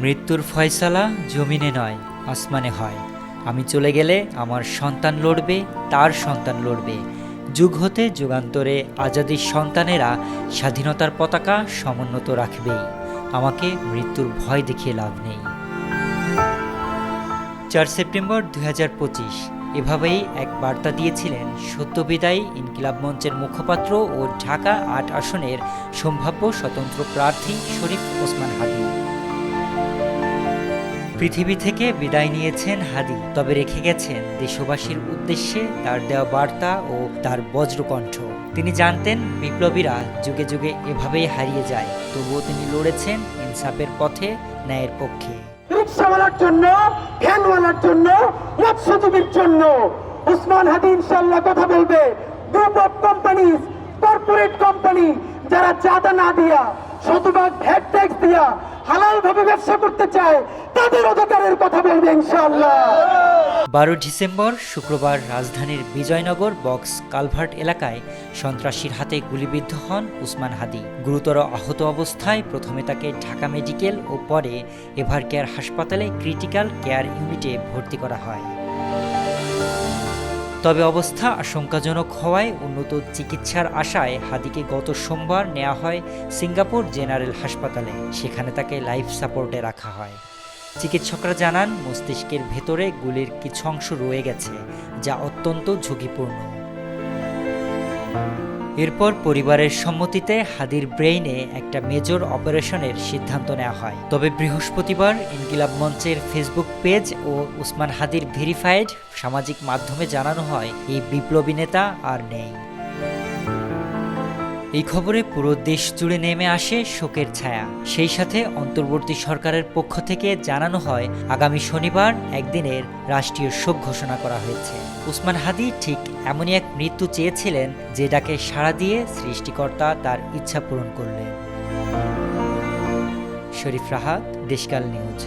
মৃত্যুর ফয়সালা জমিনে নয়, আসমানে হয়। আমি চলে গেলে আমার সন্তান লড়বে, তার সন্তান লড়বে। যুগ হতে যুগান্তরে আজাদির সন্তানেরা স্বাধীনতার পতাকা সমুন্নত রাখবেই। আমাকে মৃত্যুর ভয় দেখিয়ে লাভ নেই। 4 সেপ্টেম্বর 2025 এভাবেই এক বার্তা দিয়েছিলেন সদ্যবিদায়ী ইনকিলাব মঞ্চের মুখপাত্র ও ঢাকা ৮ আসনের সম্ভাব্য স্বতন্ত্র প্রার্থী শরীফ ওসমান হাদী। পৃথিবী থেকে বিদায় নিয়েছেন হাদী, তবে রেখে গেছেন দেশবাসীর উদ্দেশ্যে তার দেওয়া বার্তা ও তার বজ্রকণ্ঠ। তিনি জানতেন বিপ্লবীরা যুগে যুগে এভাবেই হারিয়ে যায়, তবুও তিনি লড়েছেন ইনসাফের পথে, ন্যায়ের পক্ষে। রিকশাওয়ালার জন্য, ভ্যানওয়ালার জন্য, মৎস্যজীবীর জন্য ওসমান হাদী ইনশাআল্লাহ কথা বলবে। Group of companies, corporate company যারা চাঁদা না দিয়া, শতভাগ ভ্যাট ট্যাক্স দিয়া হালাল ভাবে ব্যবসা করতে চায়, তাদের অধিকারের কথা বলবে ইনশাআল্লাহ। 12 ডিসেম্বর শুক্রবার রাজধানীর বিজয়নগর বক্স কালভার্ট এলাকায় সন্ত্রাসীর হাতে গুলিবিদ্ধ হন ওসমান হাদী। গুরুতর আহত অবস্থায় প্রথমে তাকে ঢাকা মেডিকেল ও পরে এভারকেয়ার হাসপাতালে ক্রিটিক্যাল কেয়ার ইউনিটে ভর্তি করা হয়। তবে অবস্থা আশঙ্কাজনক হওয়ায় উন্নত চিকিৎসার আশায় হাদীকে গত সোমবার নেওয়া হয় সিঙ্গাপুর জেনারেল হাসপাতালে। সেখানে তাকে লাইফ সাপোর্টে রাখা হয়। চিকিৎসকরা জানান মস্তিষ্কের ভেতরে গুলির কিছু অংশ রয়ে গেছে, যা অত্যন্ত ঝুঁকিপূর্ণ। এরপর পরিবারের সম্মতিতে হাদীর ব্রেইনে একটা মেজর অপারেশনের সিদ্ধান্ত নেওয়া হয়। তবে বৃহস্পতিবার ইনকিলাব মঞ্চের ফেসবুক পেজ ও ওসমান হাদীর ভেরিফাইড সামাজিক মাধ্যমে জানানো হয় এই বিপ্লবী নেতা আর নেই। এই খবরে পুরো দেশ জুড়ে নেমে আসে শোকের ছায়া। সেই সাথে অন্তর্বর্তী সরকারের পক্ষ থেকে জানানো হয় আগামী শনিবার একদিনের রাষ্ট্রীয় শোক ঘোষণা করা হয়েছে। ওসমান হাদী ঠিক এমনই এক মৃত্যু চেয়েছিলেন, যেটাকে সাড়া দিয়ে সৃষ্টিকর্তা তার ইচ্ছা পূরণ করলেন। শরীফ রাহাত, দেশকাল নিউজ।